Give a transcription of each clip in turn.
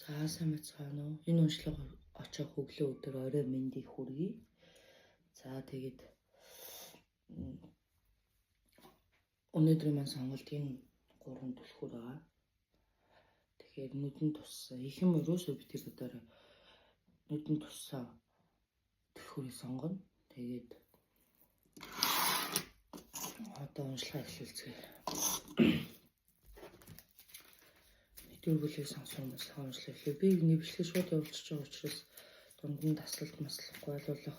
За сайн байна уу? Энэ уншлага очих өглөө өдөр орой мэндийг хүргэе. За тэгээд өнөөдрийн маань сонголтын 3 түлхүүр байгаа. Тэгэхээр нүдэн туссан ихэн өрөөсөө битгий бодорой нүдэн туссан түлхүүрийг сонгоно. Тэгээд одоо уншлага эхлүүлцгээе. Дөрвөлийг сонсон уншлага эхлэв. Би нэвшлээ шууд явуулчих байгаа учраас дунд нь таслалт маслахгүй ойлгох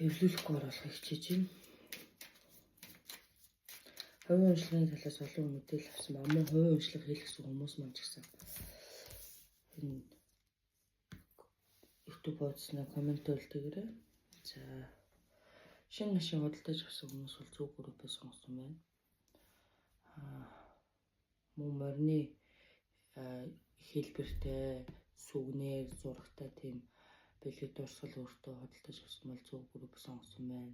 эвлүүлэхгүй оруулах хичээж байна. Хувийн уншлагын талаас олон мэдээлэл авсан ба мөн хувийн уншлага хийлгэсэн хүмүүс маань ч гэсэн энэ YouTube хуудасна коммент өгдөгөрэй. За шинэ машин худалдаж авсан хүмүүс бол зөв группээ сонгосон байна. Мөн морины хэлбэртэй сүгнээр зурагтай тийм бэлэг дурсгал өөртөө худалдаж авсан бол зөв групп сонгосон байна.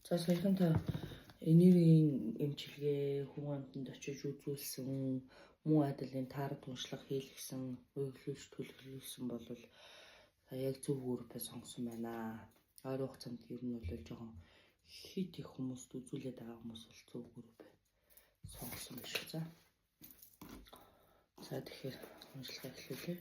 За саяхан та энергийн эмчилгээ хүн амтанд очиж үзүүлсэн мөн адилын таард уншлага хийлгэсэн өглөөж төлөвлөсөн бол яг зөв группээ сонгосон байна. Ойр хугацаанд ер нь бол жоохон хит их хүмүүст үзүүлээд байгаа хүмүүс бол зөв группээ сонгосон биш үү? За тэгэхээр уншлага эхлүүлье.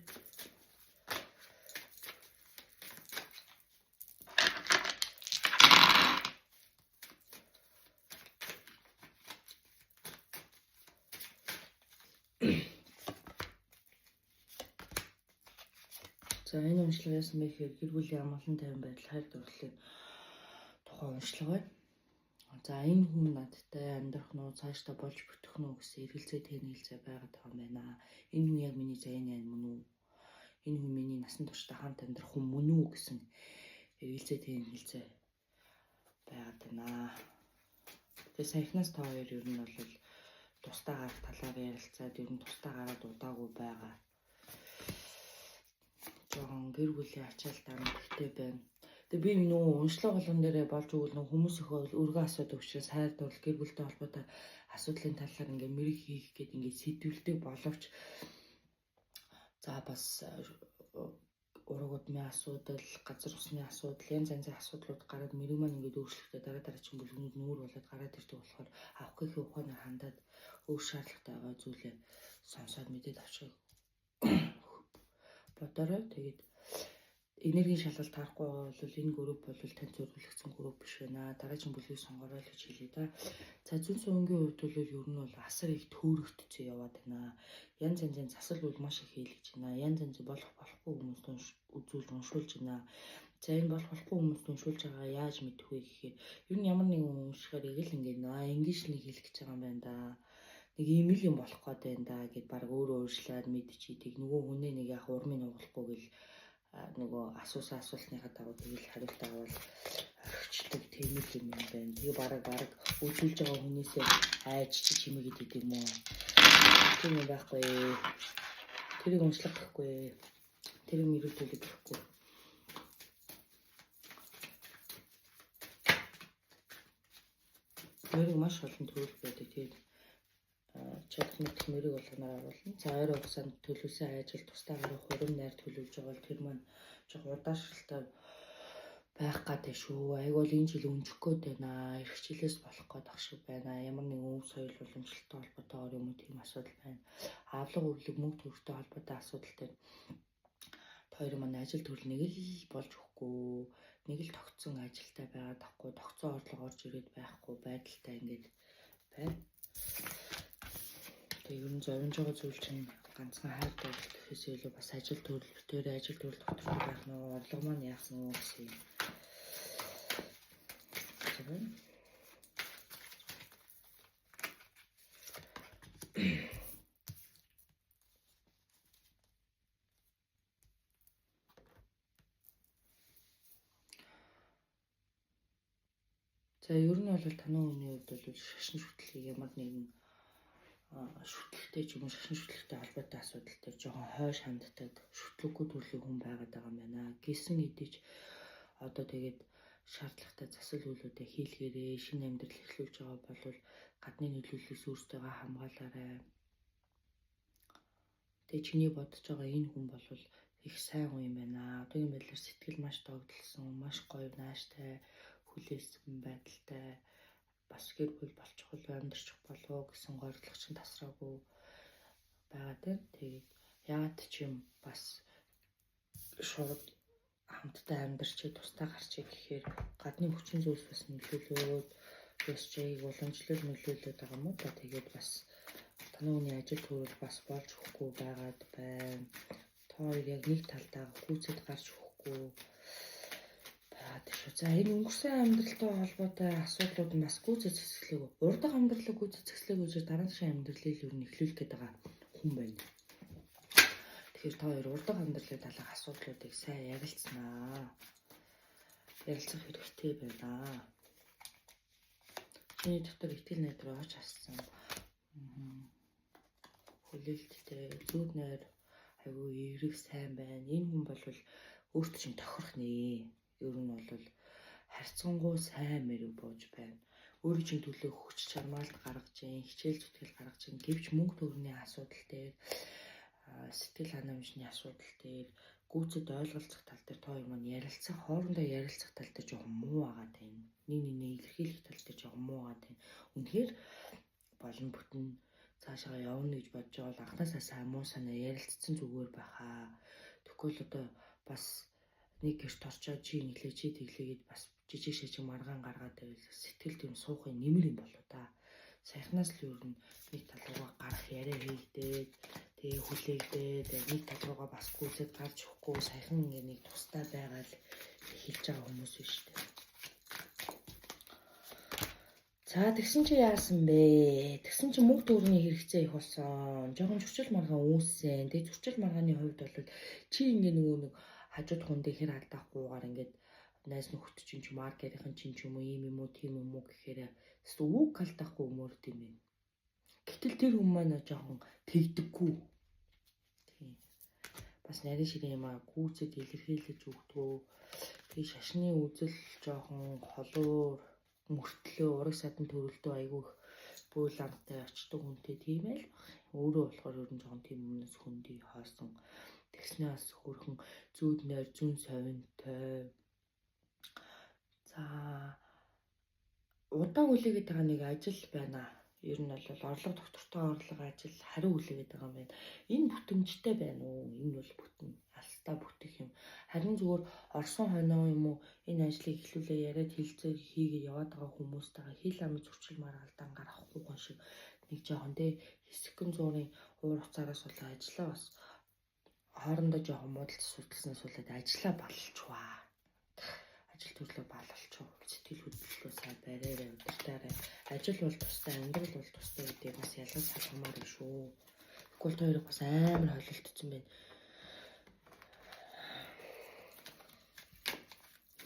За энэ уншлага яасан бэ гэхээр гэр бүлийн амгалан тайван байдал хайр дурлалын тухай уншлага байна. За энэ хүн надтай амьдрах нь уу цаашдаа болж бүтэх нь үү гэсэн эргэлзээ тэнэлзээ байгаад байгаа юм байна. Энэ хүн яг миний зайн мөн үү? Энэ хүн миний насан туршдаа хамт амьдрах хүн мөн үү гэсэн эргэлзээ тэнэлзээ байгаад байна. Тэгээ саяхнаас та хоёр ер нь бол тусдаа гарах талаар ярилцаад ер нь тусдаа гараад удаагүй байгаа. Жоон гэр бүлийн ачаалтаа мэдтэй байна. Тэгээ би нөө уншлага болгон дээрээ болж өгвөл нөө хүмүүс их өргөө асуудаг учраас хайр дурлал гэр бүлтэй холбоотой асуудлын талаар ингээ мэрэг хийх гээд ингээ сэтвэлдэг боловч за бас ураг удмын асуудал, газар усны асуудал, янз янзын асуудлууд гараад мэрэг маань ингээ өөрчлөлтөд дараа чинь бүлгүүд нүүр болоод гараад ирдэг болохоор авах гэхийн ухаанаар хандаад өөр шаардлагатай байгаа зүйлээ сонсоод мэдээд авчих бодорой. Тэгээд энергийн шалгалт таарахгүй байгаа бол энэ групп бол танд зөвлөгдсөн групп биш байна. Дараагийн бүлгийг сонгорой л гэж хэлье да. За зүүн сувгийн хувьд бол ер нь бол асар их төөрөгдсөн яваад байна. Янз янзын засал үйл маш их хийлгэж байна. Янз янзын болохгүй хүмүүст үзүүл уншуулж байна. За энэ болохгүй хүмүүст уншуулж байгаа яаж мэдэх вэ гэхээр ер нь ямар нэгэн уншихаар ийг л ингээд шнийг хэлгэж байгаа юм байна да. Нэг ийм л юм болох гээд байна да гэд баг өөрөө өөрчлөөд мэдчихийдэг. Нөгөө хүнээ нэг яг урмын нугалахгүй гэл нөгөө асуултныхаа дагуу тэгэл хариулт авал орчдөг тийм л юм байна. Тэгээ баг үзүүлж байгаа хүнээсээ айж чимээгээд идэв юм уу? Тийм юм байхгүй. Тэрийг уншлах гэхгүй. Тэрийг мэрэгдүүлэх гэхгүй. Мэрэг маш олон төрөл байдаг. Тэгээд чадах мэдэх мэрэг болгоноор оруулна. За ойр хугацаанд төлөвлөсөн ажил тусдаа гарах хурим найр төлөвлөж байгаа бол тэр маань жоо удаашралтай байх гэдэг шүү. Айг бол энэ жил өнжих гээд байна. Ирэх жилээс болох гээд ах шиг байна. Ямар нэгэн өв соёл уламжлалтай холбоотой юм уу тийм асуудал байна. Авлага өвлөг мөнгө төрөлтэй холбоотой асуудал дээр хоёр маань ажил төрөл нэг л болж өгөхгүй. Нэг л тогтсон ажилтай байгаад ахгүй. Тогтсон орлого орж ирээд байхгүй байдалтай ингээд байна. Тэгээ ер нь зориулж байгаа зүйл чинь ганцхан хайр дурлал гэхээс илүү бас ажил төрөл тогтвортой байх нь орлого маань яасан уу гэсэн юм. За ер нь бол танай хүний хувьд бол шашин шүтлгийг ямар нэгэн шүтлэгтэй ч юм уу шашин шүтлэгтэй холбоотой асуудал дээр жоохон хойш ханддаг шүтлэггүй төрлийн хүн байгаад байгаа юм байна. Гэсэн хэдий ч одоо тэгээд шаардлагатай засал үйлүүдээ хийлгээрээ шинэ амьдрал эхлүүлж байгаа бол гадны нөлөөллөөс өөртөө хамгаалаарай. Тэгээ чиний бодож байгаа энэ хүн бол их сайн хүн юм байна. Одоогийн байдлаар сэтгэл маш догдолсон, маш гоё, нааштай, хүлээсэн байдалтай бас гэр бүл болчихвол амьдарчих болов гэсэн горилго чинь тасраагүй байгаа тийм. Тэгээд яагаад ч юм бас шууд хамтдаа амьдарчээ тусдаа гарчээ гэхээр гадны хүчин зүйлс бас нөлөөлөөд ясчэйг уламжлал нөлөөлөд байгаа юм уу та. Тэгээд бас танай хүний ажил төрөл бас болж өгөхгүй байгаад байна. Та хоёр яг нэг талдаа гүйцэд гарч өгөхгүй байгаад шүү. За энэ өнгөрсөн амьдралтай холбоотой асуудлууд нь бас гүйцэд зэкслээг. Урдах амьдралыг гүйцэд зэкслээг гэж дараагийн амьдралыг юу нэхлүүлэх гээд байгаа хүн байна. Тэгэхээр та хоёр урдах амьдралын талах асуудлуудыг сайн ярилцсанаа. Ярилцах хэрэгтэй байна. Чиний дотор итгэл найдвар очиж ассан. Хүлээлттэй, зүуд найр аюу эрэг сайн байна. Энэ хүн бол өөртөө чинь тохирох нэ. Ер нь бол харьцангуй сайн мэрэг бууж байна. Өөрийн чинь төлөө хүч чармаалт гаргаж, хичээл зүтгэл гаргаж, гэвч мөнгө төгрөгийн асуудал дээр сэтгэл ханамжны асуудал дээр гүйцэд ойлголцох тал дээр тоо юм ярилцах, хоорондоо ярилцах тал дээр жоохон муу агаад байна. Нэг илэрхийлэх тал дээр жоохон муу агаад байна. Үнэхээр болон бүтэн цаашаа явна гэж бодож байгаа бол анхнаасаа сайн муу санаа ярилцсан зүгээр байхаа. Тэгвэл одоо бас нэг гэрт орчоо чи нэглээ чи тэглээгээд бас жижиг шижиг маргаан гаргаад байвал сэтгэл тийм суухын нэмэр юм болоо та. Саяхнаас л ер нь нэг тал руугаа гарах яриа хийлдээд тэгээ хүлээгдээд нэг тал руугаа бас гүйцэд гарч өгөхгүй саяхан нэг тустай байгаад хэлж байгаа хүмүүс биш үү. За тэгсэн чи яасан бэ? Тэгсэн чи мөнгө төгрөгийн хэрэгцээ их болсон. Жохон зурчил маргаан үүссэн. Тэгээ зурчил маргааны хувьд бол чи ингээ нөгөө нэг хажууд хүн дээр хэр алдаахгүйгээр ингээд найз нөхөд чинь ч маркерийн чинь ч юм уу ийм юм уу тийм юм уу гэхээр үг алдаахгүй өмөрд юм байна. Гэтэл тэр хүмүүс маань жоохон тэгдэггүй. Тийм. Бас нарийн ширээ юм аа гүйцэд илэрхийлж өгдгөө. Тэгээ шашны үзэл жоохон холуур мөртлөө ураг садан төрөлдөө айгүйх бөөл амтай очдог хүнтэй тийм ээ л баг. Өөрөө болохоор ер нь жоохон тийм юмнаас хөндөй хоосон. Тэгснээс хөрхөн зүүд найр зүүн совинтой. За удаан хүлээгээд байгаа нэг ажил байна. Ер нь бол орлого доктортой орлого ажил хариу хүлээгээд байгаа юм байна. Энэ бүтэмжтэй байна уу? Энэ бол бүтэн алстаа бүтэх юм. Харин зүгээр орсон хоноо юм уу энэ ажлыг эхлүүлээ яриад хилцээ хийгээд яваад байгаа хүмүүстэйгээ хил ам зурчил маргалдаан гарахгүй гон шиг нэг жоохон тэ хэсэгэн зуурын уур уцаараас бол ажиллаа бас хоорондоо жоохон муудалц судалснаас болоод ажиллаа балалчваа. Ажил төрлөө балалчваа. Сэтгэл хөдлөлөө сайн бариараа удирдаарай. Ажил бол тустай, амьдрал бол тустай гэдгийг бас ялгаж салгамаар юм шүү. Тэгвэл та хоёрыг бас амар холилдсон байна.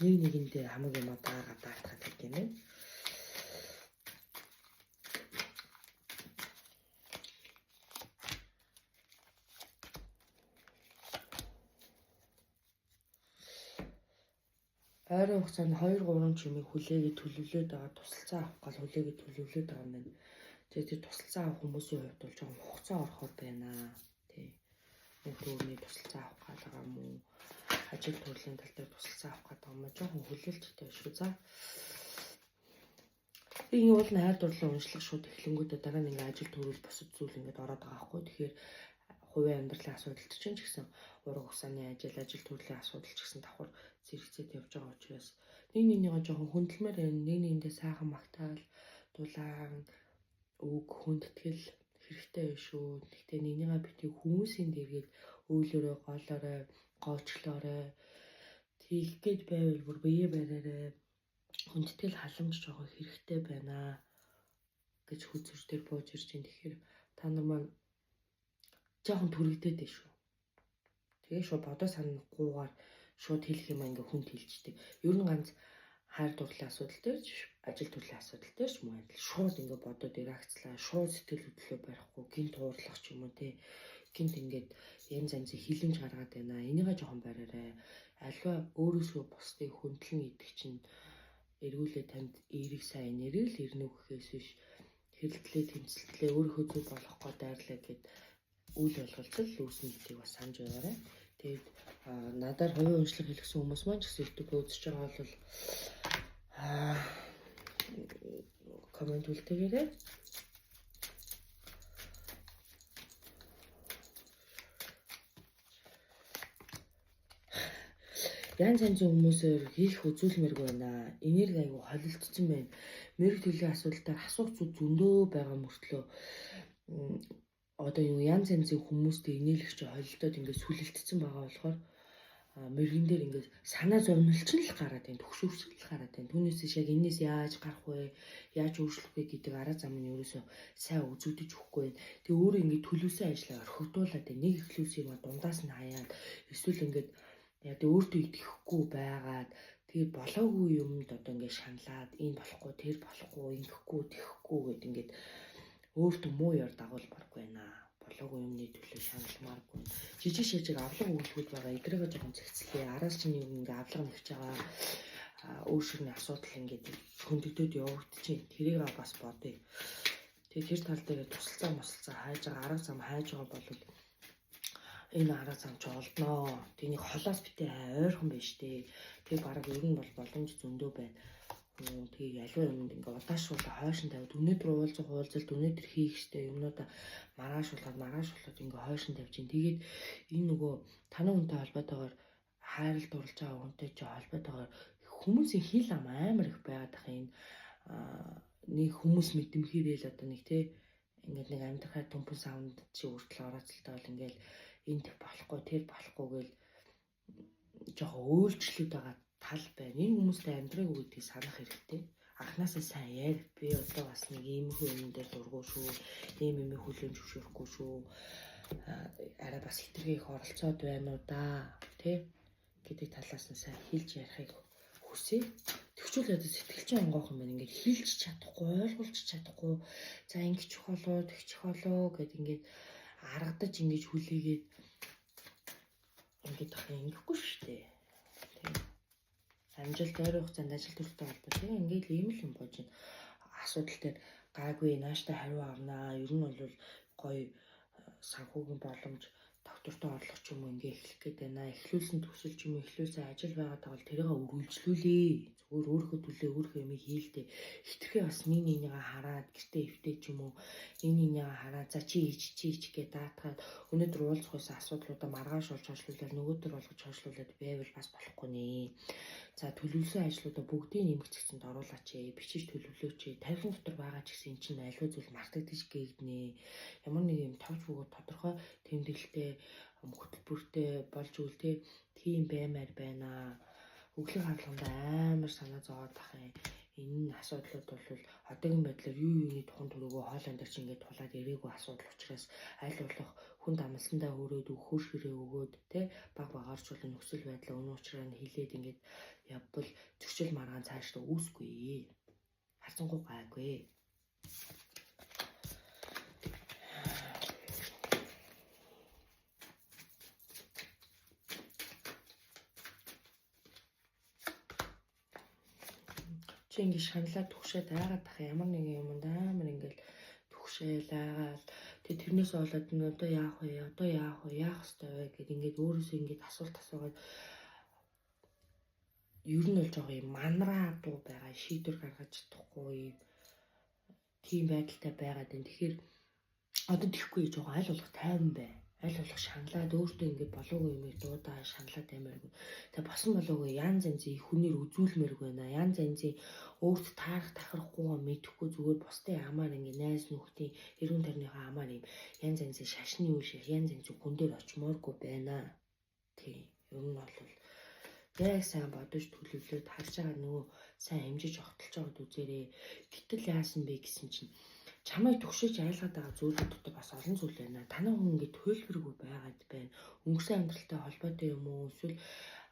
Нэг нэгэндээ хамаг юм дагаад даатгаад байдаг юм байна. Ойрын хугацаанд 2-3 чимийг хүлээгээд төлөвлөөд байгаа тусалцаа авах гал хүлээгээд төлөвлөөд байгаа юм байна. Тэгээд тусалцаа авах хүмүүсийн хувьд бол жоохон хугацаа орохоор байна. Тий. Нэг төрний тусалцаа авах гэдэг юм уу? Ажил төрлийн тал дээр тусалцаа авах гэдэг юм уу? Жоохон хүлээлттэй шүү. За. Энэ уул нь хайр дурлал уншлах шууд эхлэнгүүтээ дараа нь ингээ ажил төрөл босод зүйл ингээд ороод байгаа байхгүй. Тэгэхээр хувийн амьдралын асуудалт чинь ч гэсэн ураг хугацааны ажил төрлийн асуудал ч гэсэн давхар зэрэгцээд явж байгаа учраас нэгнийгээ жоохон хөндлөмөр байна. Нэгнийгээ сайхан магтаал дулаан үг хүндэтгэл хэрэгтэй байх шүү. Гэхдээ нэгнийгээ битгий хүмүүсийн дэргээд өөлөөрөө голоорой гоочлоорой тийх гээд байвал бүр бие бариарай. Хүндэтгэл халамж жоохон хэрэгтэй байна гэж хүзүр дээр бууж ирж байна. Тэгэхээр та нар маань жоохон түрэгдээд байна шүү. Тэгээ шууд бодоо санахгүйгээр шууд хэлэх юм ингээ хүнд хэлждэг. Ер нь ганц хайр дурлалын асуудал дээр ажил төрлийн асуудал дээр ч юм уу шууд ингээд бодоод реакцлаа шууд сэтгэл хөдлөлөө барихгүй гинт уурлах ч юм уу тий гинт ингээд янз янзын хилэмж гаргаад байна. Энийгээ жоохон бариарай. Альва өөрөөсөө бусдыг хөндлөн идэх чинь эргүүлээ танд эерэг сайн нэрэл ирнэ гэхээс биш хэрэлтлээ тэмцэлтлээ өөрийнхөө зөв болохгүй дайрлаа гэд үйл ойлголцол үүснэ гэдгийг бас санаж байгаарай. Тэгээд надаар хувийн уншлаг хэлсэн хүмүүс маань ч гэсэн YouTube үзэж байгаа бол коммент үлдээгээрэй. Янз янзын хүмүүсээр хийх үзүүлмэрг байна. Энерги аягүй холилдсон байна. Мэрэг төрлийн асуудалтай асуух зүйл зөндөө байгаа мөртлөө одоо юу янз янзын хүмүүстэй инээлгч холилдоод ингээд сүлэлтсэн байгаа болохоор мэрэгэн дээр ингээд санаа зовнилчин л гараад байна. Төгшөөрсгөл гараад байна. Түүнээс яг энэс яаж гарах вэ? Яаж өөрчлөх вэ гэдэг арга зам нь ерөөсөө сайн үзэгдэж өгөхгүй байна. Тэгээ өөрөө ингээд төлөвсөн ажлаа орхигдуулаад байна. Нэг ихлүүлсэн юм дундаас нь хаяад эсвэл ингээд яг өөртөө итгэхгүй байгаад тэгээ болоогүй юмд одоо ингээд шаналаад энэ болохгүй тэр болохгүй ингэхгүй тэхгүй гэд ингээд өөртөө муу яар дагуулмааргүй байна. Болоогүй юмны төлөө шаналмааргүй. Жижиг шижиг авлага үйлдэлүүд байгаа. Эдрээгээ жоохон зэгцлээ. Араас чинь ингээд авлага нэгж байгаа өөршөрний асуудал ингээд хөндөгдөд явагдчихээн. Тэрийг бас бодъё. Тэгээ тэр тал дээр тусалцаа хайж байгаа арга зам хайж байгаа бол энэ арга зам ч олдноо. Тэнийг холоос битээ ойрхон байна штэ. Тэгээ бараг ер нь бол боломж зөндөө байна. Тэгээ аливаа юмд ингээ удаашруулаа хойшин тавьд өнөөдөр уулзалт өнөөдөр хийх штэ юмнуудаа маргаашуулаад ингээ хойшин тавьж ин. Тэгээд энэ нөгөө танай хүнтэй холбоотойгоор хайралд орлож байгаа хүнтэй ч холбоотойгоор хүмүүсийн хил ам амар их байгаад байгаа энэ нэг хүмүүс мэдэмхийрэл одоо нэг те ингээд нэг амьдрахаа түмхэн савнд чи үртэл орооцолтой бол ингээл энд болохгүй тэр болохгүй гэл жоохон өөрчлөлт байгаа тал байна. Энэ хүмүүстэй амьдрах үгдгийг санах хэрэгтэй. Анхнаасаа сайн яар. Би одоо бас нэг ийм хүн дээр дургуй шүү. Ийм юм хүлэн зөвшөөрөхгүй шүү. Арай бас хитрхи их оролцоод байна уу да. Тэ гэдэг талаас нь сайн хэлж ярихыг хүсье. Тэгвэл одоо сэтгэлчин онгоох юм байна. Ингээд хэлж чадахгүй, ойлгуулж чадахгүй. За ингэж болоо, тэгчих болоо гэд ингээд аргадаж ингэж хүлээгээд ингээд ингэхгүй шүү дээ. Амжилт ойр хугацаанд ажил төрөлтэй холбоотой ингээд ийм л юм болж байна. Асуудал дээр гайгүй нааштай хариу авнаа. Ер нь бол гоё санхүүгийн боломж доктортой орлох ч юм уу ингээ эхлэх гээд байна. Эхлүүлсэн төсөл ч юм уу эхлүүлсэн ажил байгаа тал тэрийг үргэлжлүүлээ. Зүгээр өөрийнхөө төлөө өөрийнхөө юм хийлдэ. Хитрхээ бас нэгнийгээ хараад гэртээ эвтэй ч юм уу нэгнийгээ хараад за чи ич гэж даатгаад өнөөдөр уулзах байсан асуудлуудаа маргааш олж хойшлуулаад нөгөөдөр болгож хойшлуулад байвал бас болохгүй нэ. За төлөвлөсөн ажлуудаа бүгдийг нэмэгцэгцэнд оруулаач ээ. Бичиж төлөвлөөч ээ. Тархин дотор байгаа ч гэсэн эн чинь аливаа зүйл мартагдаж гээгнэ. Ямар нэг юм товч бөгөөд тодорхой тэмдэглэлтэй хөтөлбөртэй болж үлдээ тийм баймаар байна. Өглөө харлаганд амар санаа зовоод тах юм. Энэ асуудлууд бол одоогийн байдлаар юуны тухайн төрөгөө хоолойн дээр чи ингээд тулаад ирээгүй асуудал учраас аль болох хүнд амлсандаа өрөөд өгөхөр ширээ өгөөд те баг багаарчлын нөхцөл байдлаа өнөө учраа нь хилээд ингээд явбал зөрчил маргаан цаашдаа үүсгүй. Харцангуй гайгүй. Чи ингэ шаналаад түгшээд айгаад тах ямар нэг юмд амар ингээл түгшээл айгаал тэрнээс болоод нь одоо яах вэ яах ёстой вэ гэд ингээд өөрөөсөө ингээд асуулт асуугаад ер нь бол жоо юм манараа дуу байгаа шийдвэр гаргаж чадахгүй тийм байдалтай байгаад байна. Тэгэхээр одоо тийхгүй жоо аль болох тайван бай. Аль болох шаналаад өөртөө ингээд болоогүй юм дуудаа шаналаад амиргүй. Тэгээ босон болоогүй янз янзын хүнээр үзүүлмээр байна. Янз янзын өөрт таарах тахархгүйгаа мэдэхгүй зүгээр бусдын амаар ингээд найз нөхдийн эрүүн тойрныхоо амаар юм янз янзын шашны үеших янз янзын хүн дээр очимооргүй байна. Тийм ер нь бол яг сайн бодож төлөвлөөд харж байгаа нөгөө сайн амжиж огтолж байгаад үзээрэй. Гэтэл яасан бэ гэсэн чинь чамайг төгшөөж айлгаад байгаа зүйлүүд дотор бас олон зүйл байна. Танай хүн ингэ төлөвлөргүй байгаад байна. Өнгөрсөн амьдралтай холбоотой юм уу? Эсвэл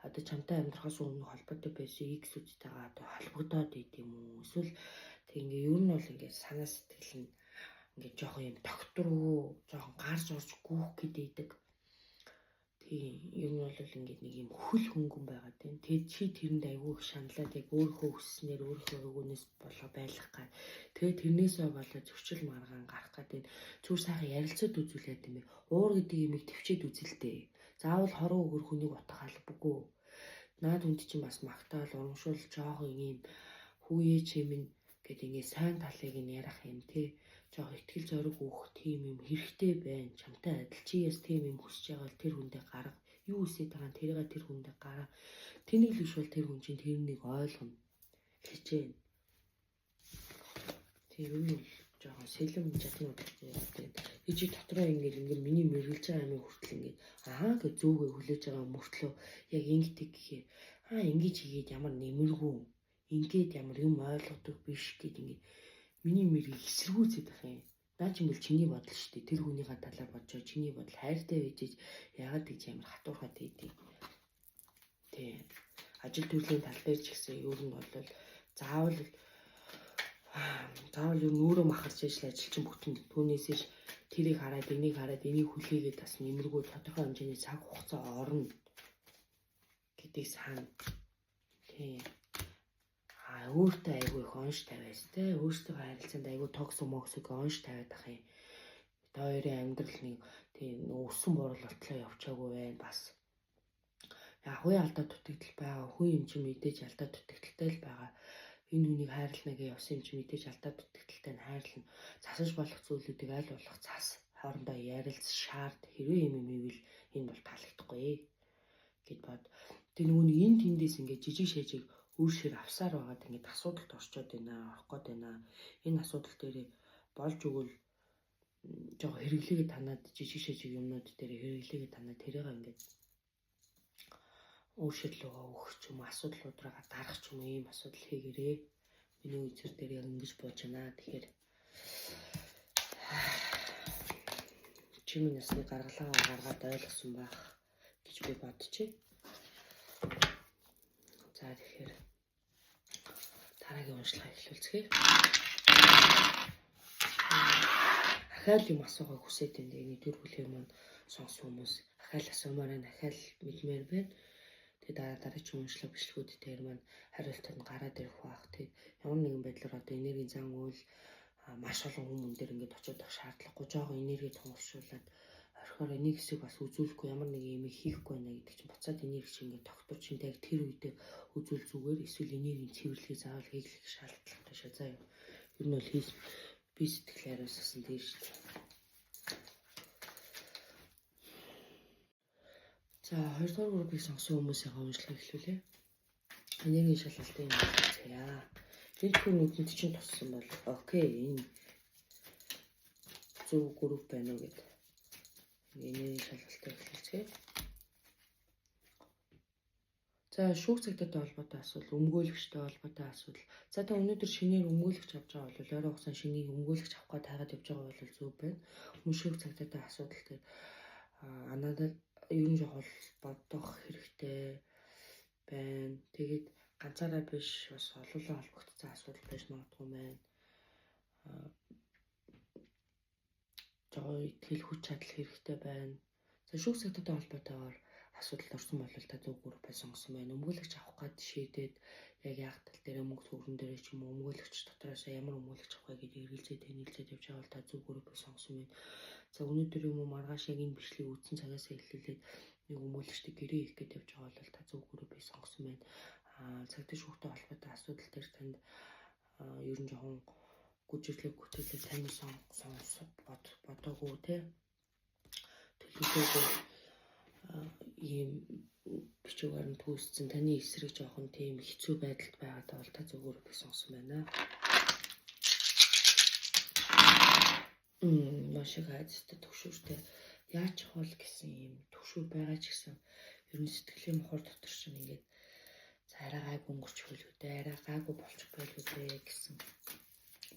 одоо чамтай амьдрахаас өмнө холбоотой байсан X үстэйгээ одоо холбогдоод идэм үү? Эсвэл тэг ингээ ер нь бол ингээ санаа сэтгэл нь ингээ жоохон юм докторгүй, жоохон гарч орж гүөх гэдэг. Тийм ер нь бол ингээ нэг юм хөл хөнгөн байгаа тийм. Тэгээд чи тэрэнд айгүй их шаналаад яг өөрийнхөө хүсснээр өөрийнхөө өгөөнөөс болоо байлгах гад. Тэгээд тэрнээсээ болоод зөрчил маргаан гарах гэдэг зүгээр сайхан ярилцаад үзүүлээд юм ээ. Уур гэдэг юмыг төвчээд үзэлтэй. Заавал хорон өгөр хүнийг утгах албагүй. Наад хүнд чинь бас магтаал урамшуул жоохон юм хүүе чимэн гэдэг ингээ сайн талыг нь ярих юм тий. Жоохон ихтгэл зориг өгөх тийм юм хэрэгтэй байна. Чамтай адил чи яс тийм юм хүсэж байгаа бол тэр хүндээ гарга. Юу хүсэж байгаа нь тэрийг тэр хүндээ гарга. Тэнийг л биш бол тэр хүн чинь тэрнийг ойлгоно. Хичээн. Тэр үйл жоохон сэлэм чаднууд тийм. Чи дотроо ингээ миний мэргэлж байгаа юм хүртэл ингээ гэж зөөгөө хүлээж байгаа мөртлөө яг ингэдэг гэхээр ингэж хийгээд ямар нэмэргүй ингээд ямар юм ойлгодог биш гэд ингээ миний мэрийг эсэргүүцээд байх юм. Наа ч юм бол чиний бодол шүү дээ. Тэр хүнийхээ талаар бодож чиний бодол хайртай байж яагаад гэж ямар хатуурхаад байдгийг. Тий. Ажил төрлийн тал дээр ч гэсэн ер нь бол заавал ер нь өөрөө махарч ижил ажил чинь бүтэн түүнээсээ тэрийг хараад энийг хүлээгээд бас нэмэргүй тодорхой хэмжээний цаг хугацаа орно гэдэг сан. Тий. Өөртөө айгүй их онш тавиас те өөртөө харилцаанд айгүй токсомоксыг онш тавиад ах юм. Та хоёрын амьдрал нэг тийм өссөн борлолтлоо явчаагүй байна бас. Яг хүй алдаа дутагдал байгаа. Хүй юм чи мэдээж алдаа дутагдaltaй л байгаа. Энэ хүнийг хайрлана гэж явсан юм чи мэдээж алдаа дутагдaltaй нь хайрлана. Засаж болох зүйлүүдийг аль болох цас хоорондоо ярилц шаард хэрвээ юм ивэл энэ бол таалагдахгүй гэд бод. Тэг нөгөө энэ тэндээс ингээд жижиг шажиг өөршөр авсаар байгаад ингээд асуудалд орчоод байна, орох гээд байна. Энэ асуудал дээр болж өгвөл жоо хэрэглээгээ танаад жижиг шажиг юмнууд дээр хэрэглээгээ танаад тэрийг ингээд өөршөлтөө өгөх ч юм асуудлуудраа дарах ч юм ийм асуудал хийгэрээ. Миний үзэр дээр яг ингэж болж байна. Тэгэхээр чимээ насны гаргалгаа гаргаад ойлгосон байх гэж би бодчих. За тэгэхээр дараагийн уншлага эхлүүлцгээе. Ахаал юм асуугаа хүсэж байна. Энэ төр бүлгийн маань сонсон хүмүүс ахаал асуумаар байна, ахаал мэдмээр байна. Тэгээд дараагийн уншлага бичлэгүүд дээр маань хариултанд гараад ирэх байх. Тэгээд ямар нэгэн байдлаар одоо энергийн зан үйл маш олон хүмүүс дээр ингээд очиод авах шаардлагагүй жоохон энерги тунгалшуулад орхоор энийг хэсэг бас үзүүлэхгүй ямар нэг юм хийхгүй байна гэдэг чинь буцаад энерги чинь ингээд тогтвор чинь яг тэр үедээ үзүүл зүгээр эсвэл энергийн цэвэрлэгийг заавал хийх шаардлагатай шээ. За юу. Ер нь бол би сэтгэлээ хариулсан дээр шүү дээ. За 2 дугаар группыг сонгосон хүмүүсийн уншлагыг эхлүүлье. Энергийн шалгалтын юм заяа. Тэр хүнүүд чинь туссан бол окей энэ зөв групп байна уу гэдэг. Энергийн шалгалтыг эхлүүлцгээе. За шүүх цагтаатай холбоотой асуудал, өмгөөлөгчтэй холбоотой асуудал. За та өнөөдөр шинээр өмгөөлөгч авч байгаа бол ойроо хугацаанд шинийг өмгөөлөгч авах гээд таагаад явж байгаа бол зөв байна. Хүмүүс шүүх цагтаатай асуудал дээр анадад ер нь жоо бодох хэрэгтэй байна. Тэгээд ганцаараа биш бас олоолаа холбогдсон асуудал байж магадгүй байна. Жоо итгэл хүч чадал хэрэгтэй байна. За шүүх цагтаатай холбоотойгоор асуудал орсон бол та зөв группээ сонгосон байна. Өмгөөлөгч авах гээд шийдээд яг яг тал дээр мөнгө төгрөн дээр ч юм уу өмгөөлөгч дотроос ямар өмгөөлөгч авах вэ гэдэг эргэлзээд танилцээд явж байгаа бол та зөв группээ сонгосон байна. За өнөөдөр юм уу маргааш яг энэ бичлэгийг үзсэн цагаас эхлүүлээд нэг өмгөөлөгчтэй гэрээ хийх гээд явж байгаа бол та зөв группээ сонгосон байна. Цагтаа шүүхтэй холбоотой асуудал дээр танд ер нь жоохон гүжирлэг таны бодоогүй те төлөвлөгөө ийм бичвэрээр нь түүссэн таны эсрэг жоохон тийм хэцүү байдалд байгаад бол та зөв группээ сонгосон байна. Маш их хайцтай төвшөртэй яаж хол гэсэн юм төвшөр байгаа ч гэсэн ер нь сэтгэлийн мохор дотор чинь ингээд арай гайгүй өнгөрч хөлгөдөө арай гайгүй болчих байлгүй гэсэн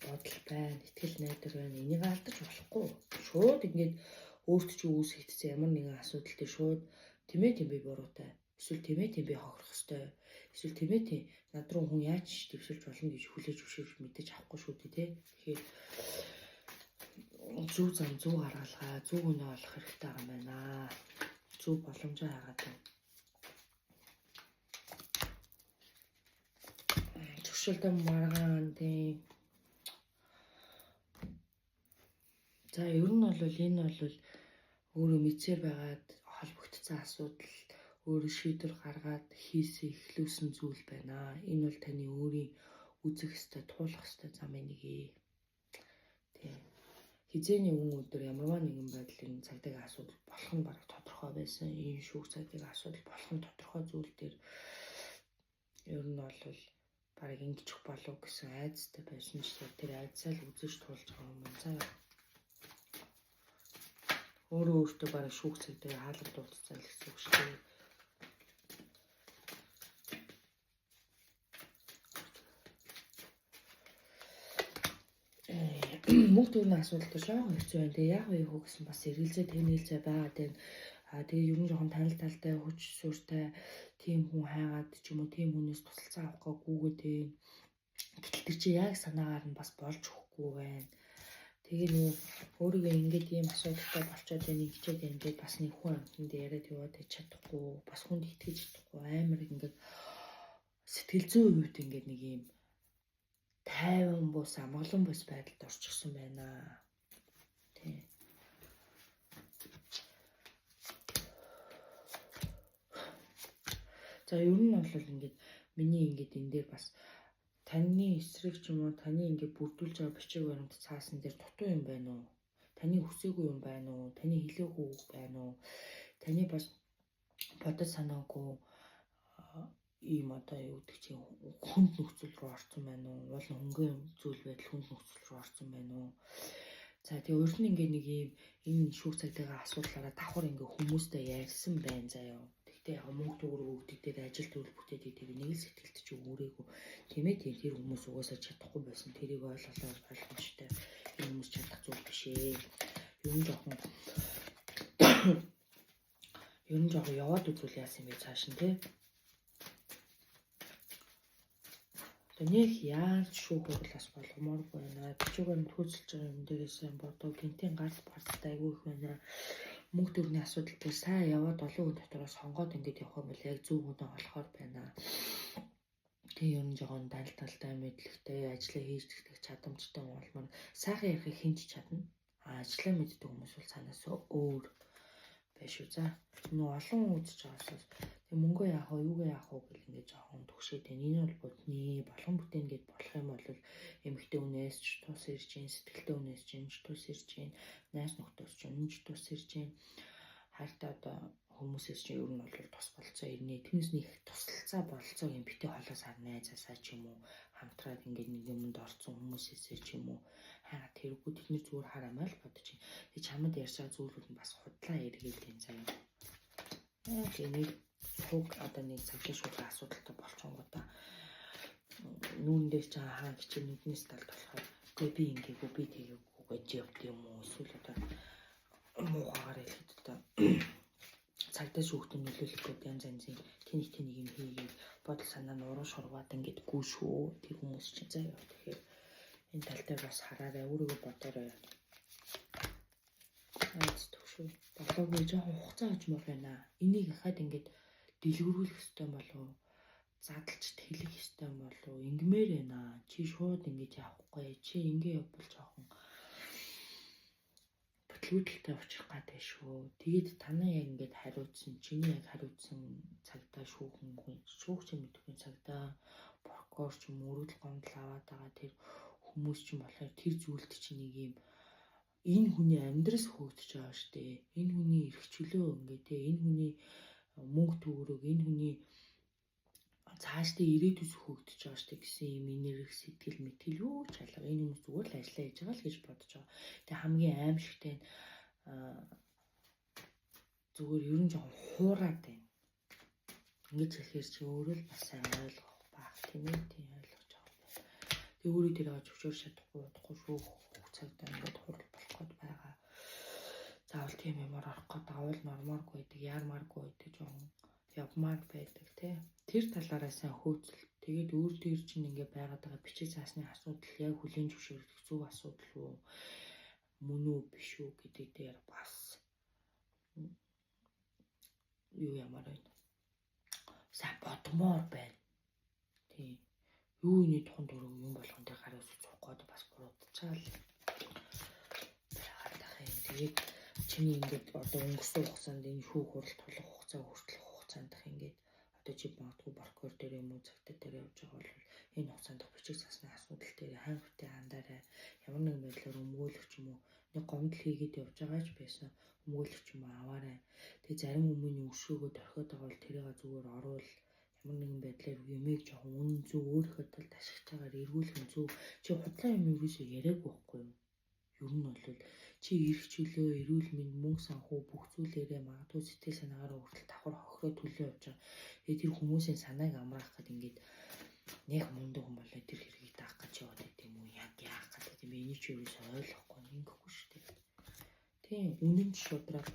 бодол байна. Итгэл найдар байна. Энийг алдаж болохгүй. Шууд ингээд өөрт чи үүс хийцсэн ямар нэгэн асуудал дээр шууд тийм би буруутай. Эсвэл тийм ээ тийм би хохирох хэвээр. Эсвэл тийм ээ тийм над руу хүн яаж дэвшилж болно гэж хүлээж өшөж мэдээж авахгүй шүү дээ тий. Тэгэхээр зөв зам зөв гаргалгаа зөв үнэ олох хэрэгтэй юм байна. Зөв боломжоо хагаад байна. Зөвшөлтөм маргаан тийм. За ер нь бол энэ бол өөрөө мэдсээр байгаад холбогдсон асуудал өөрөө шийдвэр гаргаад хийсээ эхлүүлсэн зүйл байна. Энэ бол таны өөрийн үзэх ёстой, туулах ёстой замын нэг ээ. Тийм. Хизээний өдөр ямарваа нэгэн байдлын цагдаагийн асуудал болох нь бараг тодорхой байсан. Энэ шүүх цагдаагийн асуудал болох нь тодорхой зүйл дээр ер нь бол бараг ингэчих болов гэсэн айдастай байсан ч тэр айдсаа л үзэж туулж байгаа юм байна. За өөрөө өөртөө бараг шүүх цагдаагийн хаалга дуудсан л гэсэн үг шүү дээ. Мөнгө төрний асуудал дээр жоохон хэцүү байна. Тэгээ яг юу хөө гэсэн бас эргэлзээ тэнэлзээ байгаа дээ. Тэгээ ер нь жоохон танил талтай хүч сууртай тийм хүн хайгаад ч юм уу тийм хүнээс тусалцаа авах гүйгээд дээ. Гэтэл тэр чи яг санаагаар нь бас болж өгөхгүй байна. Тэгээ нөгөө өөрийгөө ингээд ийм асуудалтай болчоод байна хичээд байна гэдэг бас нэг хүн амтнд яриад яваад чадахгүй бас хүнд итгэж чадахгүй амар ингээд сэтгэл зүйн хувьд ингээд нэг ийм тайван бус амгалан бус байдалд орчихсон байна. Тий. За ер нь бол ингээд миний ингээд энэ дээр бас таны эсрэг ч юм уу таны ингээд бүрдүүлж байгаа бичиг баримт цаасан дээр дутуу юм байна уу? Таны хүсээгүй юм байна уу? Таны хэлээгүй байна уу? Таны бас бодож санаагүй ийм одоо юу гэдэг чинь хүнд нөхцөл рүү орсон байна уу? Уул хөнгөн зүйл байдал хүнд нөхцөл рүү орсон байна уу? За тэгээ өөр нь ингээд нэг ийм энэ шүүх цагдаагийн асуудлаараа давхар ингээд хүмүүстэй ярьсан байна заяа. Яг мөнгө төгрөг өгдөг дээр ажил төрөл бүтээдэг дээр нэг л сэтгэлд чи өөрийгөө тийм ээ тэр хүмүүс угаасаа чадахгүй байсан тэрийг ойлголоо ойлгомжтой энэ хүмүүс чадах зүйл биш ээ. Ер нь жоохон яваад үзүүл яасан бэ цааш нь тий. Тэнийх яаж шүүх хурлаас болгомооргүй байна. Бичгээр нь төвлөж байгаа юм дээрээс бодоо гинтийн гарц барцтай айгүй их байна. Мөнгө төрний асуудал дээр сайн яваад олон хүн дотроос сонгоод ингэж явах юм бол яг зөв үнэ олохоор байна. Тэгээ ер нь жоохон талтай мэдлэгтэй ажиллаа хийж гэх чадамжтай болмоор сайхан ярихыг хинч чадна. Ажиллаа мэддэг хүмүүс бол цаанаас өөр байх шүү. За нөгөө олон хүн үзэж байгаас тэг мөнгөө яах вэ, юугаа яах вэ гэл ингэж жоохон төгшөөд байна. Энэ бол бодны болгон бүтээн гэд болох юм бол эмэгтэй үнээс ч тус ирж гин, сэтгэлтэй үнээс ч тус ирж гин, найз нөхдөс ч тус ирж гин. Хайртай одоо хүмүүсээс ч ер нь бол тус болцоо ирнэ. Тэрнээс нэг тусалцаа болцоог юм битээ холоос харна айзасаа ч юм уу хамтраад ингээд нэг юмд орсон хүмүүсээсээ ч юм уу хайгаад тэргүй тэдний зүгээр хараамай л бодож чинь. Тэг чамд ярьсаа зүйлүүд нь бас худлаа эргээд энэ заяа. Энийг шүүх одоо нэг цагийн шүүхийн асуудалтай болчихгоо нүүн дээр ч хаан хичээл нүднээс талд болохоор үгүй би ингээгүү би тэгээгүй гэж явд юм уу эсвэл одоо муугаар хэлэхэд одоо цагдаа шүүхтэн нөлөөлөхгүй янз янзын тэнийг юм хийгээд бодол санаа нь уруу шургаад ингэдэггүй шүү. Тэр хүмүүс чинь заяа. Тэгэхээр энэ тал дээр бас хараарай өөрийгөө бодоорой. Айц төвшөө болоогүй жоохон хугацаа очмоор байна. Энийг хахад ингээд дэлгэрүүлэх ёстой болов задлж хэлэх ёстой болов ингмээр байна. Чи шууд ингэж явахгүй. Чи ингэ явбал жоохон бүтлгүүдэлтэй очих гэдэг шүү. Тэгээд танаа яг ингэж хариуцсан. Чиний яг хариуцсан цагдаа шүүхэн хүн шүүгч мэдгүй цагдаа прокурор ч юм уу өргөдөл гомдол аваад байгаа тэр хүмүүс ч юм болохоор тэр зүйлд чинь нэг юм энэ хүний амьдрас хөөгдөж байгаа штэ. Энэ хүний эрх чөлөө ингээ те энэ хүний мөнгө төгрөг энэ хүний цаашдаа ирээдүйс хөөгдөж байгаа штэ гэсэн юм энерги сэтгэл мэтгэл юу ч алга энэ хүмүүс зүгээр л ажиллаа хийж байгаа л гэж бодож байгаа. Тэгээ хамгийн аимшигтай нь зүгээр ер нь жоохон хуураад байна. Ингэж хэлэхээр чи өөрөө л бас сайн ойлгох байх тийм ээ тийм ойлгож байгаа байна. Тэгээ өөрөө тэрийг зөвшөөрч чадахгүй шүү. Цагтаа ингээд хурал болох гээд байгаа. Заавал тийм юмар орох гээд авал нормааргүй байдаг, яармааргүй байдаг, жоохон бодмаар байдаг тий. Тэр талаараа сайн хөөцөл. Тэгээд өөр дээр чинь ингээ байгаад байгаа бичиг заасны асуудал яг хүлэн зөвшөөрөх зөв асуудал уу? Мөн үү биш үү гэдэг дээр бас юу ямар байна? Сайн бодмоор байна. Тий. Юу энэ тухайн дурыг юм болгон дээр гараа суцах гээд бас буруудчаал. Тэгээд чиний ингээд одоо өнгөрсөн хугацаанд энэ шүүх хурал толох хугацаа хүртэлх хугацаанд ингээд одоо чи магадгүй прокурор дээр юм уу цагтаа дээр явж байгаа бол энэ хугацаанд бичиг засны асуудал дээр хайр хүртээ хандаарай. Ямар нэгэн байдлаар өмгөөлөх юм уу нэг гомдол хийгээд явж байгаа ч байсан өмгөөлөх юм аваарай. Тэгээ зарим хүмүүний өшөөгөө дөрхиод байгаа бол тэрийг зүгээр оруул. Ямар нэгэн байдлаар юмыг жоохон үнэн зөв өөрийнхөө талд ашиглаж байгаагаар эргүүлэх нь зөв. Чи худлаа юм юусоо яриаггүй байхгүй юу? Ер нь бол чи эрхчлөө, эрүүл мэнд, мөнгө санхүү бүх зүйлээрээ магадгүй сэтгэл санаагаар хүртэл давхар хохироо төлөө явж байгаа. Тэгээд тэр хүмүүсийн санааг амраах гэдэг ингээд нэг мундаг хүн болоо тэр хэргийг даах гэж яваад байт юм уу? Яг яах гэдэг юм бэ? Энийг чи юус ойлгохгүй ингэхгүй шүү дээ. Тийм, үнэн шудраг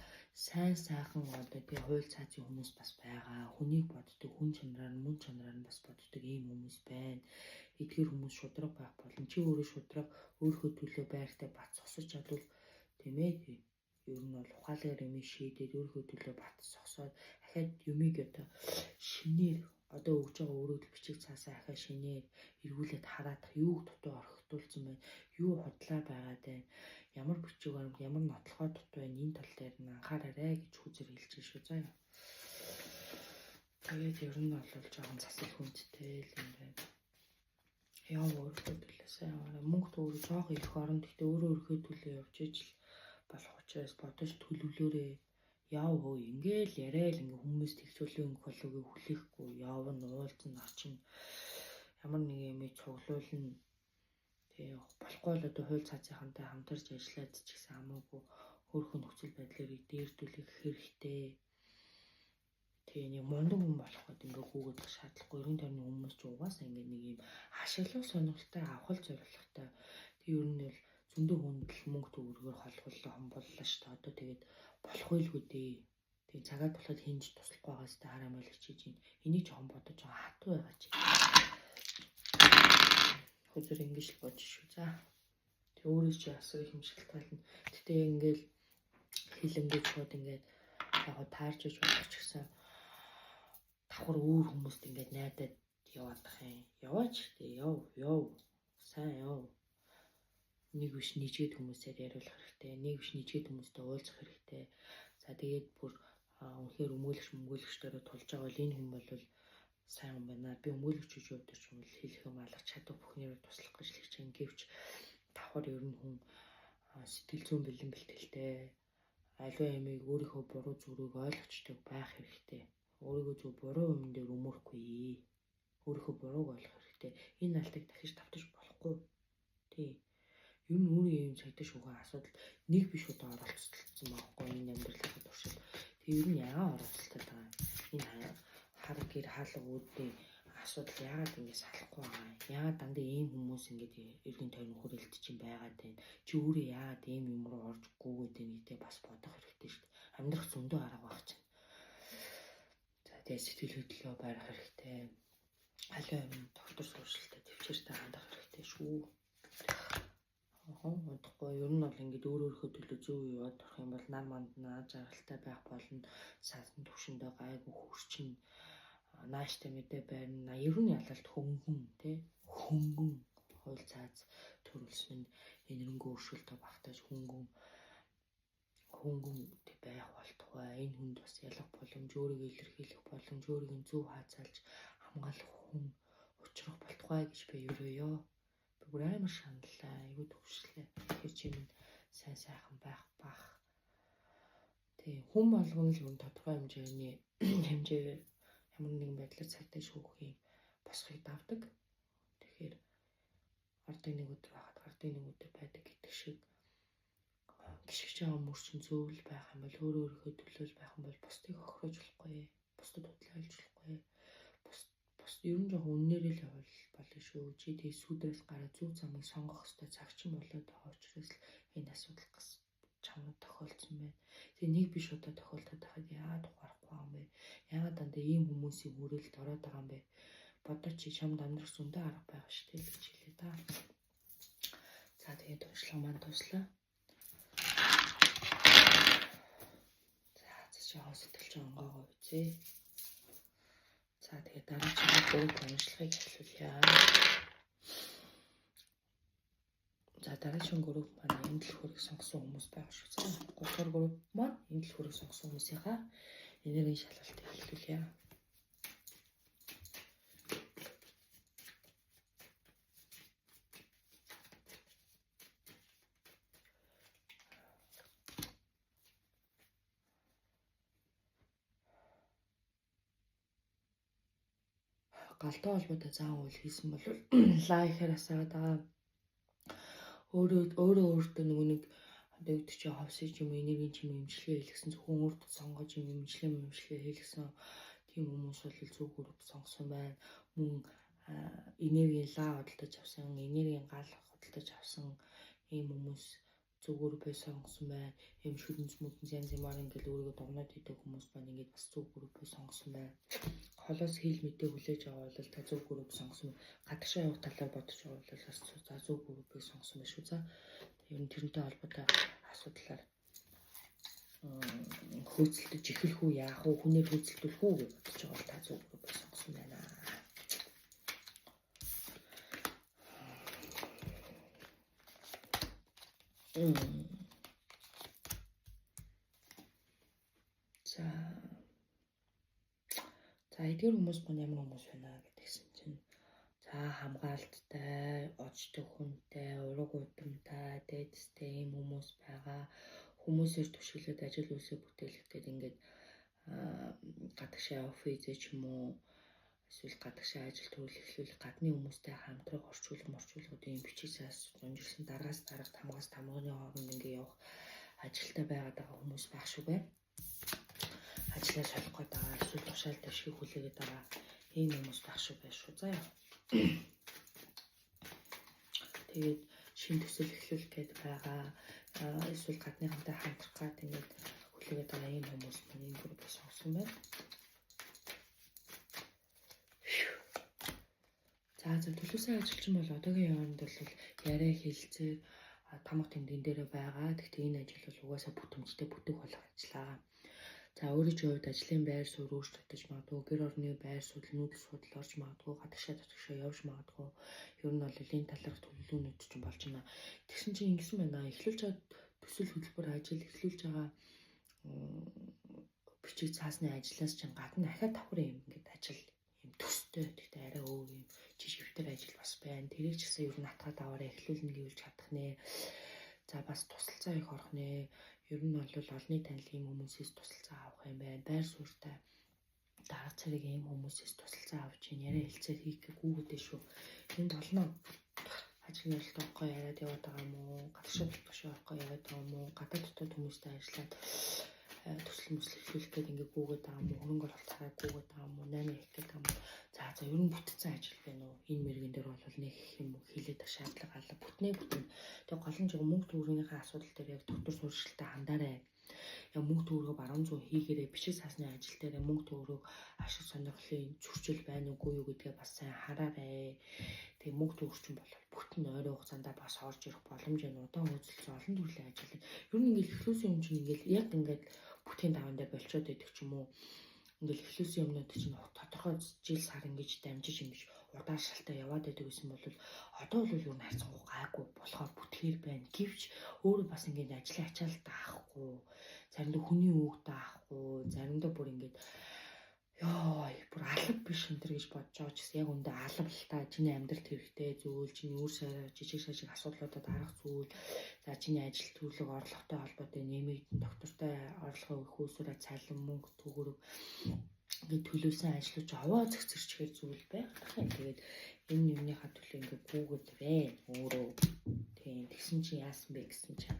сайн сайхан одоо тий хууль цаазын хүмүүс бас байгаа. Хүнийг боддог, хүн чанараар, мөн чанараар нь бас боддог ийм хүмүүс байна. Эдгээр хүмүүс шудраг байх болон чи өөрөө шудраг өөрийнхөө төлөө байртай бат зогсож чадвал тийм ээ. Ер нь бол ухаалгаар юм шийдээд өөрийнхөө төлөө бат зогсоод ахаад юмыг одоо шинээр одоо өгж байгаа өөрөөр бичиг цаасаа ахаа шинээр эргүүлээд хараадах юуг дутуу орхитуулсан байна. Юу худлаа байгаад байна. Ямар бичиг баримт, ямар нотлохоо дутуу байна. Энэ тал дээр нь анхаараарай гэж хүзэр хэлж шүү заа. Тэгээд ер нь бол жоохон засал хүндтэй л юм байна. Яа өөрийнхөө төлөө сайн мөнгө төгрөг жоох их орон гэхдээ өөрөө өөрийнхөө төлөө явж ижил болох учраас бодож төлөвлөөрэй. Яав хөө ингээл яриад ингээ хүмүүс тэгчүүлэн өнгө болоогүй хүлээхгүй явна уулзна очино. Ямар нэг юм цуглуулна. Тэгээ болохгүй бол одоо хууль цаазынхантай хамтарч ажиллаад ч гэсэн хамаагүй өөрийнхөө нөхцөл байдлыг дээрдүүлэх хэрэгтэй. Тэгээ нэг мундаг хүн болох гэдэг ингээ гүгээд шаардлагагүй. Ерөн тойрны хүмүүс ч угаасаа ингээ нэг юм ашиглах сонирхолтой авах зорилготой. Тэгээ ер нь бол зөндөө хүндэл мөнгө төгрөгөөр холболлоо хомболлоо шүү дээ. Одоо тэгээд болох байлгүй дээ. Тэгээ цагаад болоход хинж туслах байгаас та хараа мэл хичээж байна. Энийг жоохон бодож байгаа хатуу байгаа чи. Хөөдөр ингэж л бодож шүү. За. Тэг өөрөө чи асар их юм шилтгаална. Гэтэ ингээл хилэнгээд шууд ингээд яг таарч иж болох ч гэсэн давхар өөр хүмүүст ингээд найдаад яваад тах юм. Яваач тий яв. Сайн яв. Нэг биш нийжээд хүмүүсээр яриулах хэрэгтэй. Нэг биш нийжээд хүмүүстэй уулзах хэрэгтэй. За тэгээд бүр үнэхээр өмгөөлөгчдөрөө тулж байгаа бол энэ хүн бол сайн юм байна. Би өмгөөлөгчөж явдаг ч юм бол хэлэх юм алгах чадах бүхнээр туслах гэж хэлж байгаа. Гэвч давхар ер нь хүн сэтгэл зүйн бэлэн бэлтгэлтэй аливаа ямиг өөрийнхөө буруу зүрийг ойлгочтой байх хэрэгтэй. Өөрийгөө зөв буруу юм дээр өмөрөхгүй. Өөрийнхөө бурууг ойлгох хэрэгтэй. Энэ алтыг дахиж давтаж болохгүй. Тий. Ер нь өөрөө юм цагдаа шүүхэн асуудал нэг биш удаа оролцсон байхгүй энэ амьдралын туршид. Тэгээ ер нь яагаад оролцолтой байгаа юм? Энэ хар гэр хаалга үүдний асуудал яагаад ингэ салахгүй байгаа юм? Яагаад дандаа ийм хүмүүс ингэж эргэн тойрон хүрээлт чинь байгаад байна? Чи өөрөө яагаад ийм юм руу орж гүгээд байна гэдээ бас бодох хэрэгтэй шүү дээ. Амьдрах зөндөө арга баг чинь. За тэгээ сэтгэл хөдлөлөө барих хэрэгтэй. Аливаа юм доктор сууршилтай төвчээртэй хандах хэрэгтэй шүү. Удахгүй ер нь бол ингээд өөрийнхөө төлөө зөв яваад орох юм бол нар манднаа жаргалтай байх болно. Саасан төвшөндөө гайгүй хөрчин нааштай мэдээ байна. Ер нь ялалт хөнгөн тий хөнгөн хууль цааз төрүүлсэн нь энэрнгөө өршөлтөй багтааж хөнгөн байх болтугай. Энэ хүнд бас ялах боломж, өөрийгөө илэрхийлэх боломж, өөрийг зөв хаацаалж хамгаалах хүн учрах болтугай гэж би ерөөё. Бүр амар шаналлаа, айгүй төвшлээ. Тэгэхээр чи минь сайн сайхан байх бах. Тэг хүн болгоно л юм тодорхой хэмжээний хэмжээгээр ямар нэгэн байдлаар цагдаа шүүхийн босхийг давдаг. Тэгэхээр ардын нэг өдөр хахад ардын нэг өдөр байдаг гэдэг шиг гიშгэж байгаа хүмүүс чинь зөвл байх юм бол өөрийнхөө төлөөл байх юм бол бусдыг хохироож болохгүй. Бусдад худлаа хэлж болохгүй. Бус ер нь жоохон үннээрээ л явал болно шүү. Чи тэг сүдрээс гараа зөв замыг сонгох хэрэгтэй цагчин болоод байгаа учраас энэ асуудал чамд тохиолдсон байна. Тэг нэг биш удаа тохиолдоод байхад яагаад ухаарахгүй юм бэ? Яагаад дандаа ийм хүмүүсийн хүрээлд ороод байгаа юм бэ? Бодож чи чамд амьдрах зөндөө арга байгаа шүү дээ гэж хэлээ да. За тэгээд туршлага маань туслаа. За жоо сэтгэлж онгоогоо үзье. За тэгээд дараагийн гурав туршлагыг эхлүүлье. За дараагийн гурав маань энэ дэлхүүрийг сонгосон хүмүүс байгаа шүү. За 3 дугаар гурав маань энэ дэлхүүрийг сонгосон хүмүүсийнхаа энергийн шалгалтыг эхлүүлье. Галтай холбоотой заан үйл хийсэн бол лайкаар асаагаад байгаа. Өөртөө нөгөө нэг одоо үүд чи ховсож юм энергийн чим эмчилгээ хийлгсэн зөвхөн өөртөө сонгож юм эмчилгээ хийлгсэн тийм хүмүүс бол зөв групп сонгосон байна. Мөн энергийн лаа хөдөлж авсан, энергийн гал хөдөлж авсан ийм хүмүүс зөв группээ сонгосон байна. Ийм шүдэнц янз ямар ингээл өөрийгөө дугнаад идэг хүмүүс байна. Ингээд бас зөв группээ сонгосон байна. Холоос хил мэдээ хүлээж аваа бол та зөв групп сонгосон. Гадагшаа явах талаар бодож байгаа бол бас за зөв группийг сонгосон байх шүү. За ер нь тэрнтэй холбоотой асуудлаар хөөцөлдөж эхлэх үү яах вэ? Хүнээр хөөцөлдөх үү гэж бодож байгаа бол та зөв группийг сонгосон байна. За эдгээр хүмүүс маань ямар хүмүүс байна гэдгийгсэн чинь за хамгаалттай, очтой хүнтэй, ураг удамтай, дээдстэй ийм хүмүүс байгаа. Хүмүүсээр түшиглээд ажил үйлсээ бүтээлэгдээд ингээд гадагшаа явах визэ ч юм уу эсвэл гадагшаа ажил төрөл эхлүүлэх гадны хүмүүстэй хамтрах орчуулгын бичээсээс зунжирсан дараагаас дараагт хамгаас тамганы хооронд ингээд явах ажилтай байгаад байгаа хүмүүс байх шүү байна. Ажлаа солих гээд байгаа эсвэл тушаал дэвшиг хүлээгээд байгаа ийм хүмүүс байх шүү байх шүү. За яа. Тэгээд шин төсөл эхлүүлэх гээд байгаа эсвэл гадныхантай хамтрах гээд ингээд хүлээгээд байгаа ийм хүмүүс маань энэ группыг сонгосон байна. За төлөөсөө ажилчин бол одоогийн яванд бол яриа хэлцээ тамга тэмдэгэн дээр байгаа. Гэхдээ энэ ажил бол угаасаа бүтэмжтэй бүтэх болох ажиллаа. За өөрийн хувьд ажлын байр суурь өөрчлөгдөж магадгүй, гэр орны байр суурь нүүдэл судал орж магадгүй, гадагшаа явж магадгүй. Ер нь бол энэ талаарх төлөвлөгөөнүүд ч болж байна. Тэгсэн чинь ингэсэн байна. Эхлүүлж байгаа төсөл хөтөлбөр ажил эхлүүлж байгаа бичиг цаасны ажлаас чинь гадна дахиад давхар юм ингээд ажил юм төстэй. Тэгтээ арай өөр юм жижигвэр ажил бас байна. Тэрийг ч гэсэн ер нь атгаад аваараа эхлүүлнэ гэвч чадах нэ. За бас тусалцаа их орох нэ. Ер нь бол олонний танилын хүмүүсээс тусалцаа авах юм байна. Байр суурьтай дарга цариг ийм хүмүүсээс тусалцаа авч ийн яриа хэлцээ хийхгүй гэдэг шүү. Энд олноо ажил нөлөөтэй яриад яваад байгаа юм уу? Гадагшаа төлөвшөө авахгүй яваад байгаа юм уу? Гадаад дотоод хүмүүстэй ажиллаад төсөл эхлүүлэх гээд ингээ гүгээд байгаа юм уу? Хөрөнгө оруулалт хараад гүгээд байгаа юм уу? 8 их гээд байгаа юм уу? За ер нь бүтцэн ажил байна уу? Энэ мэрэгэн дээр бол нэг юм хилээд шаардлага алга бүтнээ. Тэгээ гол нь жоо мөнгө төгрөгийнхээ асуудал дээр яг доктор сурчлалтаа хандаарай. Яг мөнгө төгрөгөө баруун зүүн хийгээрээ бичиг цаасны ажил дээр мөнгө төгрөг ашиг сонирхлын зөрчил байна уугүй юу гэдгээ бас сайн хараарай. Тэгээ мөнгө төгрөгчин бол бүтэн ойрын хугацаанд бас орж ирэх боломж байна. Удаан хөөцөлсөн олон төрлийн ажил. Ер нь ингээл эхлүүлсэн юм чинь ингээл яг ингээд бүтгэн таван дээр болчиход байдаг ч юм уу. Ингээл эхлүүлсэн юмнууд чинь тодорхой жил сар ингэж дамжиж ингэж удаан шалтаа яваад байдаг гэсэн бол одоо бол юу харцангуй гайгүй болохоор бүтгэр байна. Гэвч өөрөө бас ингээд ажлын ачаалт авахгүй, заримдаа хүний үг даахгүй, заримдаа бүр ингээд бүр алга биш энэ төр гэж бодож байгаа ч гэсэн яг үндэ алга л та чиний амьдралд хэрэгтэй зүйл, чиний үр сарай жижиг сажиг асуудлуудад арга зүйл, за чиний ажил төрлөг орлоготой холбоотой нэмэгдэн доктортой орлогын их усураа цалин мөнгө төгрөг ингээд төлөвлөсөн ажлууч аваа зэгцэрчгээр зүйл байх юм. Тэгээд энэ юмныхаа төлөө ингээд гүгээд байна өөрөө. Тийм тэгсэн чинь яасан бэ гэсэн чинь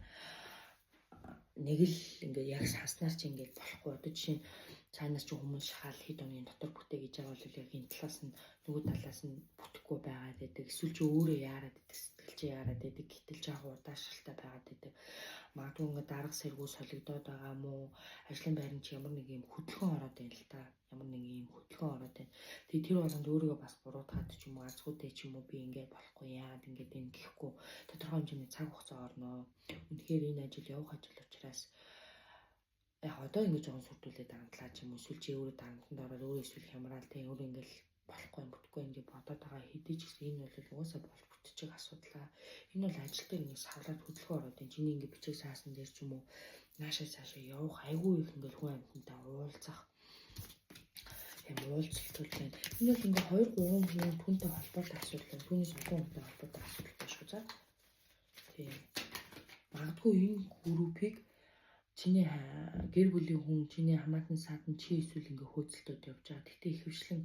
нэг л ингээд яг санснаар чи ингээд болохгүй. Одоо жишээ нь цаанаас чи хүмүүс шахаал хэд оны дотор бүтээ гэж байгаа бол яг энэ талаас нь нөгөө талаас нь бүтэхгүй байгаад байдаг. Эсвэл чи өөрөө яарад байдаг, сэтгэл чи яарад байдаг, гэтэл жаах удаашралтай байгаад байдаг. Магадгүй ингээд дарга сэргүү солигдоод байгаа мó, ажлын байранд чи ямар нэг юм хөдөлгөөн ороод байна л та. Ямар нэг юм Тэгээ тэр болгонд өөрийгөө бас буруутгаад ч юм уу азгүйтэй ч юм уу би ингээд болохгүй яа ингээд энэ гэхгүй тодорхой хэмжээний цаг хугацаа орно. Үнэхээр энэ ажил явах ажил учраас яг одоо ингээд жоохон сүрдүүлээд дарамтлаа ч юм уу эсвэл чи өөрөө дарамтанд ороод өөрөө эсвэл хямраал тэг өөрөө ингээд болохгүй юм бүтгүй ингээд бодоод байгаа хэдий ч гэсэн энэ бол угаасаа бол бүтчих асуудлаа. Энэ бол ажил дээр ингээд савлаад хөдөлгөөн ороод энэ чиний ингээд бичиг заасан дээр ч юм уу наашаа цаашаа явах айгүй их ингээд хүн амьтантай уулзах юм уулзалт байна. Энэ бол ингээд 2 3 хүн түнтэй холбоотой асуудал байна. Түүний олон хүнтэй холбоотой асуудал байна шүү за. Тийм. Магадгүй энэ группийг чиний гэр бүлийн хүн, чиний хамаатан садан чи эсвэл ингээ хөөцөлтөд явж байгаа. Гэтэ ихэвчлэн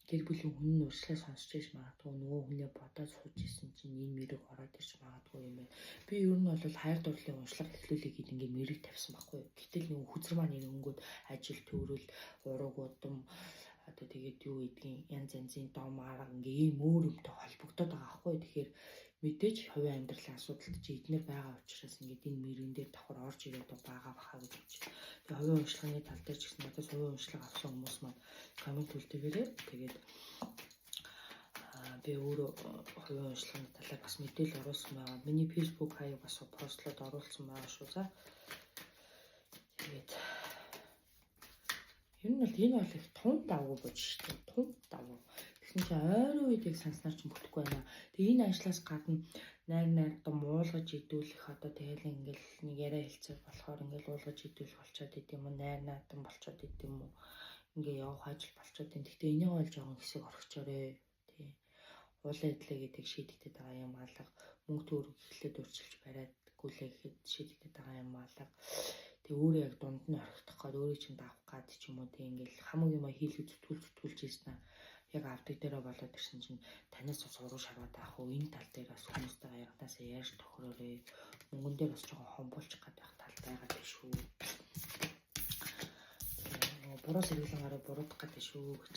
гэр бүлийн хүн нь урьдчилан сонсч иж магадгүй нөгөө хүнээ бодоод сууж исэн чинь энэ мэрэг ороод ирж магадгүй юм байна. Би ер нь бол хайр дурлалын уншлага эхлүүлэх гээд ингээ мэрэг тавьсан байхгүй. Гэтэл нөгөө хүзэр маань ирэнгүүт ажил төрөл, ураг удам одоо тэгээд юу гэдгийг янз янзын дом арга ингээ ийм өөр юмтай холбогдоод байгаа байхгүй. Тэгэхээр мэдээж хувийн амьдралын асуудалд чи эднэр байгаа учраас ингээд энэ мэрэгэн дээр давхар орж ирээд байгаа бахаа гэж бодож. Тэгээ хувийн уншлагын тал дээр ч гэсэн надад хувийн уншлага авсан хүмүүс маань коммент үлдээгээрээ тэгээд би өөрөө хувийн уншлагын талаар бас мэдээлэл оруулсан байгаа. Миний Facebook хаяг бас постлоод оруулсан байгаа шүү за. Тэгээд ер нь бол энэ бол их тун давуу болж шүү дээ. Тун давуу. Тэгсэн чинь ойрын үед яг санснаар ч бүтэхгүй байна. Тэгээ энэ ажлаас гадна найр одоо муулгаж идүүлэх одоо тэгэл ингээл нэг яриа хэлцэх болохоор ингээл уулгаж идүүлэх болчоод идэм юм найр наатан болчоод идэм юм. Ингээ явах ажил болчоод байна. Гэхдээ энийг бол жоохон хэсэг орхичоорой. Тий. Уулын идлээ гэдэг шийдэгдээд байгаа юм алга. Мөнгө төгрөг эхлээд урьдчилж бариад гүлээ гэхэд шийдэгдээд байгаа юм алга. Тэгээ өөрөө яг дунд нь орхидох гээд өөрөө чинь давах гад ч юм уу тий ингээл хамаг юм хийлгэж зүтгүүлж ийсэн яг авдаг дээрээ болоод ирсэн чинь танаас бас уруу шараад авах уу энэ тал дээр бас хүмүүстэйгээ ягтаасаа яаж тохироорой мөнгөн дээр бас жоохон хомбуулчих гэдэг тал байгаа тийм шүү. Тэгээ буруу сэргэлэн гараа буруудах гэдэг шүү гэж.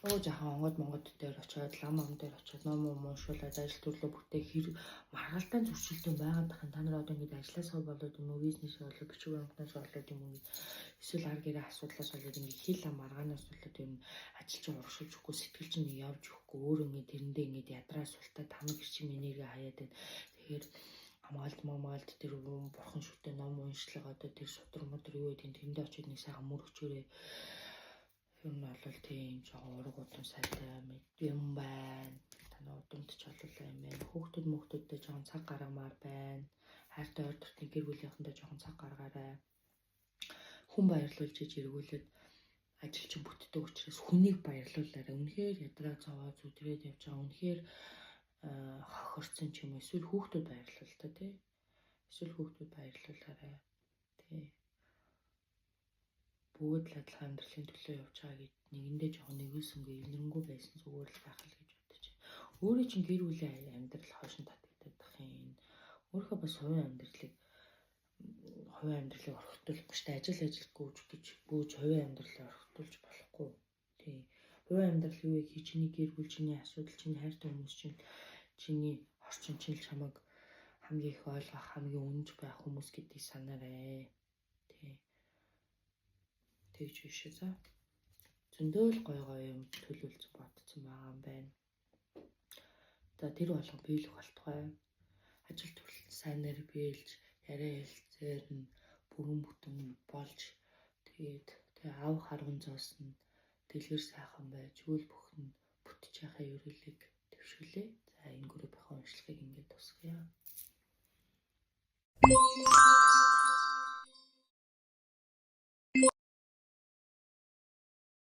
Нөгөө жахан онгод дээр очиод лам дээр очиод ном уушуулаад ажил төрлөө бүтээх хэрэг маргалдаан зөрчилдөөн байгаад тахын та нар одоо ингэж ажилласаа болоод юм уу бизнес болоод бичиг баримтнаас болоод юм уу эсвэл ар гэрээ асуудлаас болоод ингэ хил ам маргаанаас болоод юм ажил чинь урагшуулж өгөхгүй сэтгэл чинь нэг явж өгөхгүй өөр ингэ тэрэндээ ингэ ядраа султаа тамаг гэрчим энерги хаяад байна. Тэгэхээр хамгаалт тэр бурхан шүтээ ном уншлага одоо тэр судраг мөдөр юу гэдэг тэрэндээ очиод нэг сайхан мөрөгчөөрэй. Юм бол тийм жоохон ураг удам сайтай юм байна. Танай удамдч боллоо юм байна. Хүүхдүүдтэй жоохон цаг гаргамаар байна. Хайртай ойр дотны гэр бүлийнхэнтэй жоохон цаг гаргаарай. Хүн баярлуулж иж эргүүлээд ажил чинь бүтдэг учраас хүнийг баярлуулаарай. Үнэхээр ядраа цаваа зүдрээд явж байгаа. Үнэхээр хохирцсон ч юм уу. Эсвэл хүүхдүүд баярлуул та тий. Эсвэл хүүхдүүд баярлуулаарай. Тий. Бүгд л адилхан амьдралын төлөө явж байгаа гэд нэгэндээ жоохон нэгүүлсэнгүй эвнэрэнгүй байсан зүгээр л байх л гэж бодож байна. Өөрөө чинь гэр бүлийн амьдрал хойшин татагдах юм. Өөрөө бас хувийн амьдралыг орхитуулахгүй шүү дээ. Ажил гүйж хувийн амьдралыг орхитуулж болохгүй. Тий. Хувийн амьдрал юу вэ хий чиний гэр бүл чиний асуудал чиний хайртай хүмүүс чиний орчин чинь чамайг хамгийн их ойлгох хамгийн үнж байх хүмүүс гэдгийг санаарай. Тий. Тэгж биш үү за. Зөндөө л гой юм төлөвлөсөн бодсон байгаа юм байна. За тэр болгон биелэх болтугай. Ажил төрөл сайнаар биелж, яриа хэлцээр нь бүрэн бүтэн болж тэгээд аав харган зоосон дэлгэр сайхан байж үл бүхэн бүтэж яхаа ерөөлийг төвшгөлээ. За энэ группийн уншлагыг ингээд тусгая.